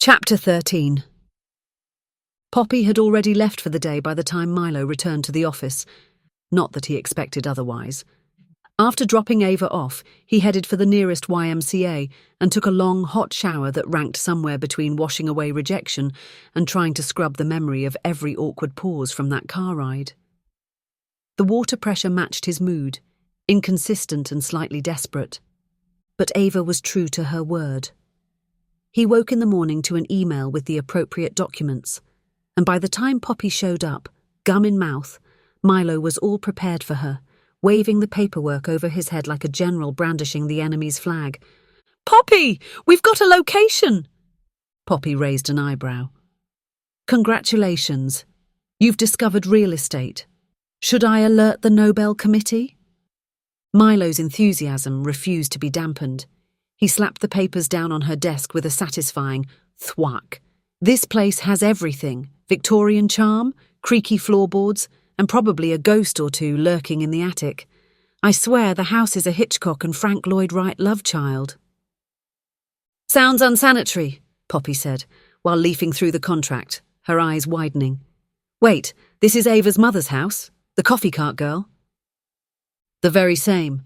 Chapter 13. Poppy had already left for the day by the time Milo returned to the office. Not that he expected otherwise. After dropping Ava off, he headed for the nearest YMCA and took a long, hot shower that ranked somewhere between washing away rejection and trying to scrub the memory of every awkward pause from that car ride. The water pressure matched his mood, inconsistent and slightly desperate. But Ava was true to her word. He woke in the morning to an email with the appropriate documents, and by the time Poppy showed up, gum in mouth, Milo was all prepared for her, waving the paperwork over his head like a general brandishing the enemy's flag. "Poppy, we've got a location!" Poppy raised an eyebrow. "Congratulations. You've discovered real estate. Should I alert the Nobel Committee?" Milo's enthusiasm refused to be dampened. He slapped the papers down on her desk with a satisfying thwack. "This place has everything. Victorian charm, creaky floorboards, and probably a ghost or two lurking in the attic. I swear the house is a Hitchcock and Frank Lloyd Wright love child." "Sounds unsanitary," Poppy said, while leafing through the contract, her eyes widening. "Wait, this is Ava's mother's house? The coffee cart girl?" "The very same."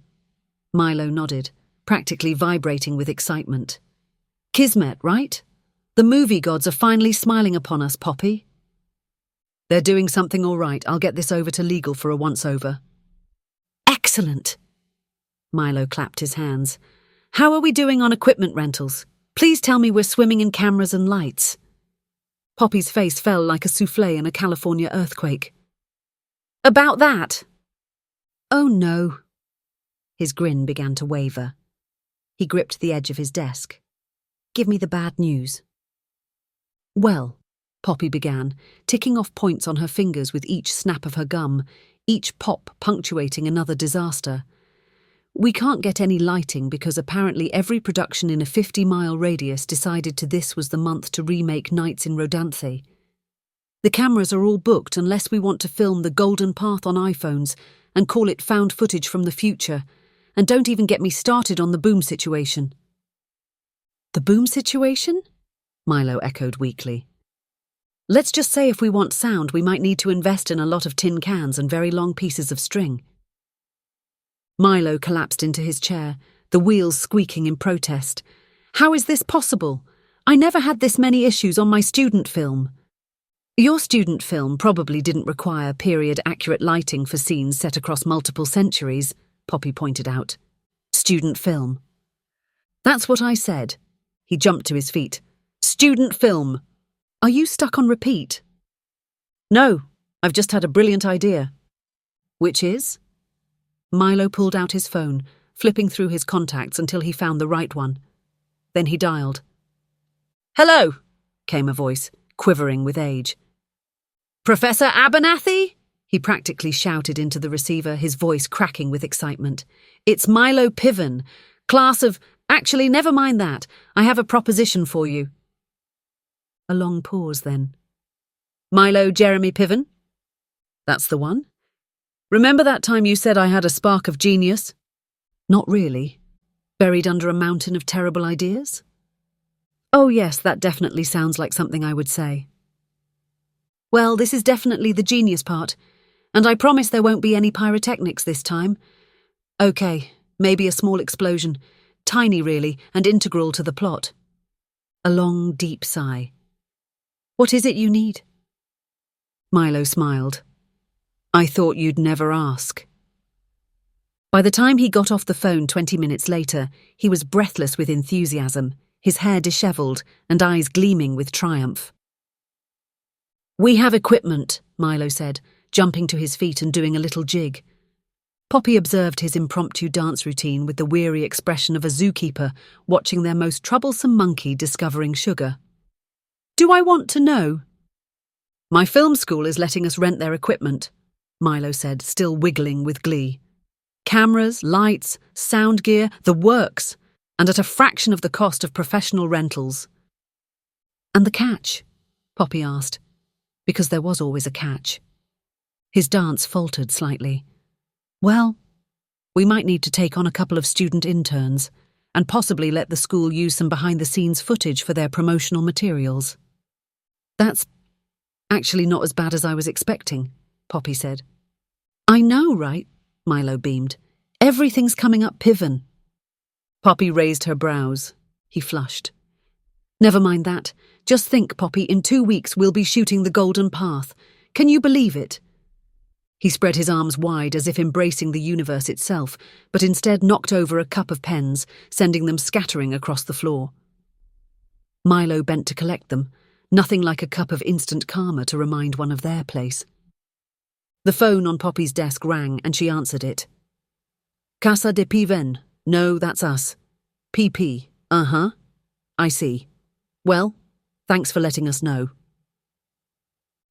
Milo nodded, practically vibrating with excitement. "Kismet, right? The movie gods are finally smiling upon us, Poppy." "They're doing something all right. I'll get this over to legal for a once-over." "Excellent!" Milo clapped his hands. "How are we doing on equipment rentals? Please tell me we're swimming in cameras and lights." Poppy's face fell like a souffle in a California earthquake. "About that?" "Oh no." His grin began to waver. He gripped the edge of his desk. "Give me the bad news." "Well," Poppy began, ticking off points on her fingers with each snap of her gum, each pop punctuating another disaster. "We can't get any lighting because apparently every production in a 50-mile radius decided this was the month to remake Nights in Rodanthe. The cameras are all booked unless we want to film the Golden Path on iPhones and call it found footage from the future. And don't even get me started on the boom situation." "The boom situation?" Milo echoed weakly. "Let's just say if we want sound, we might need to invest in a lot of tin cans and very long pieces of string." Milo collapsed into his chair, the wheels squeaking in protest. "How is this possible? I never had this many issues on my student film." "Your student film probably didn't require period-accurate lighting for scenes set across multiple centuries," Poppy pointed out. "Student film." "That's what I said." He jumped to his feet. "Student film. Are you stuck on repeat?" "No, I've just had a brilliant idea." "Which is?" Milo pulled out his phone, flipping through his contacts until he found the right one. Then he dialed. "Hello," came a voice, quivering with age. "Professor Abernathy?" He practically shouted into the receiver, his voice cracking with excitement. "It's Milo Piven, class of... Actually, never mind that. I have a proposition for you." A long pause then. "Milo Jeremy Piven?" "That's the one. Remember that time you said I had a spark of genius?" "Not really. Buried under a mountain of terrible ideas?" "Oh yes, that definitely sounds like something I would say." "Well, this is definitely the genius part. And I promise there won't be any pyrotechnics this time. Okay, maybe a small explosion. Tiny, really, and integral to the plot." A long, deep sigh. "What is it you need?" Milo smiled. "I thought you'd never ask." By the time he got off the phone 20 minutes later, he was breathless with enthusiasm, his hair dishevelled and eyes gleaming with triumph. "We have equipment," Milo said, jumping to his feet and doing a little jig. Poppy observed his impromptu dance routine with the weary expression of a zookeeper watching their most troublesome monkey discovering sugar. "Do I want to know?" "My film school is letting us rent their equipment," Milo said, still wiggling with glee. "Cameras, lights, sound gear, the works, and at a fraction of the cost of professional rentals." "And the catch?" Poppy asked, because there was always a catch. His dance faltered slightly. "Well, we might need to take on a couple of student interns, and possibly let the school use some behind-the-scenes footage for their promotional materials. That's actually not as bad as I was expecting, Poppy said. I know, right? Milo beamed. Everything's coming up Piven. Poppy raised her brows. He flushed. Never mind that. Just think, Poppy, in 2 weeks we'll be shooting The Golden Path. Can you believe it? He spread his arms wide as if embracing the universe itself, but instead knocked over a cup of pens, sending them scattering across the floor. Milo bent to collect them, nothing like a cup of instant karma to remind one of their place. The phone on Poppy's desk rang and she answered it. Casa de Piven. No, that's us. PP. Uh-huh. I see. Well, thanks for letting us know.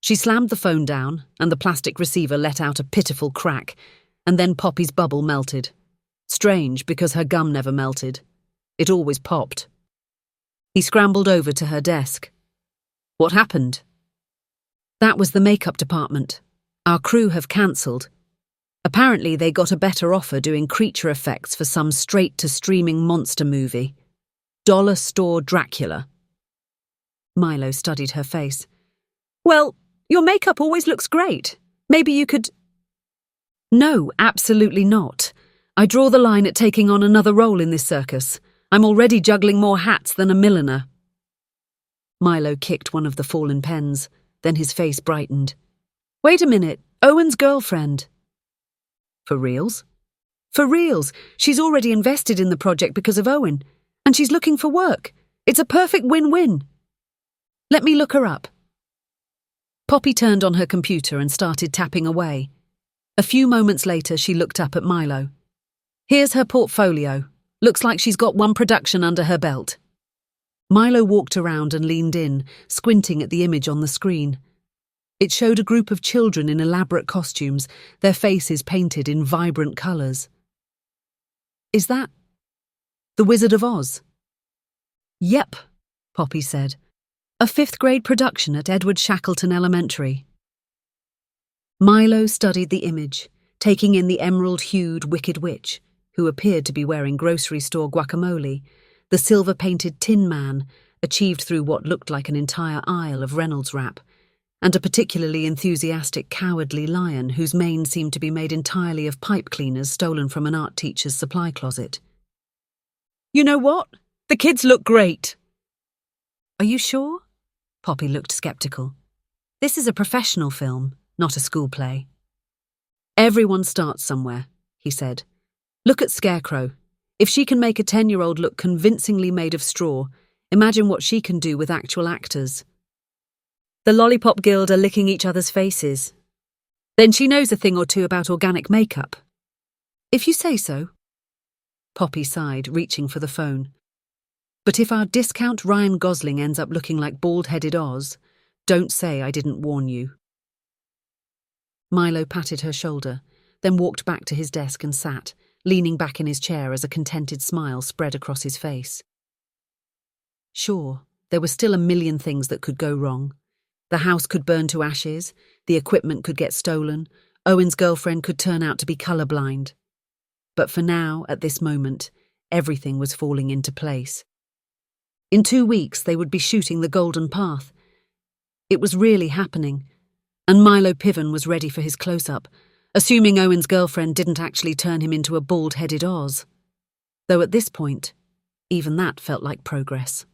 She slammed the phone down, and the plastic receiver let out a pitiful crack, and then Poppy's bubble melted. Strange, because her gum never melted. It always popped. He scrambled over to her desk. What happened? That was the makeup department. Our crew have cancelled. Apparently they got a better offer doing creature effects for some straight-to-streaming monster movie. Dollar Store Dracula. Milo studied her face. Well, your makeup always looks great. Maybe you could... No, absolutely not. I draw the line at taking on another role in this circus. I'm already juggling more hats than a milliner. Milo kicked one of the fallen pens. Then his face brightened. Wait a minute, Owen's girlfriend. For reals? For reals. She's already invested in the project because of Owen, and she's looking for work. It's a perfect win-win. Let me look her up. Poppy turned on her computer and started tapping away. A few moments later, she looked up at Milo. Here's her portfolio. Looks like she's got one production under her belt. Milo walked around and leaned in, squinting at the image on the screen. It showed a group of children in elaborate costumes, their faces painted in vibrant colours. Is that The Wizard of Oz? Yep, Poppy said. A 5th-grade production at Edward Shackleton Elementary. Milo studied the image, taking in the emerald-hued Wicked Witch, who appeared to be wearing grocery store guacamole, the silver-painted Tin Man, achieved through what looked like an entire aisle of Reynolds wrap, and a particularly enthusiastic cowardly lion whose mane seemed to be made entirely of pipe cleaners stolen from an art teacher's supply closet. You know what? The kids look great. Are you sure? Poppy looked sceptical. This is a professional film, not a school play. Everyone starts somewhere, he said. Look at Scarecrow. If she can make a 10-year-old look convincingly made of straw, imagine what she can do with actual actors. The Lollipop Guild are licking each other's faces. Then she knows a thing or two about organic makeup. If you say so. Poppy sighed, reaching for the phone. But if our discount Ryan Gosling ends up looking like bald-headed Oz, don't say I didn't warn you. Milo patted her shoulder, then walked back to his desk and sat, leaning back in his chair as a contented smile spread across his face. Sure, there were still a million things that could go wrong. The house could burn to ashes, the equipment could get stolen, Owen's girlfriend could turn out to be colourblind. But for now, at this moment, everything was falling into place. In 2 weeks, they would be shooting The Golden Path. It was really happening, and Milo Piven was ready for his close-up, assuming Owen's girlfriend didn't actually turn him into a bald-headed Oz. Though at this point, even that felt like progress.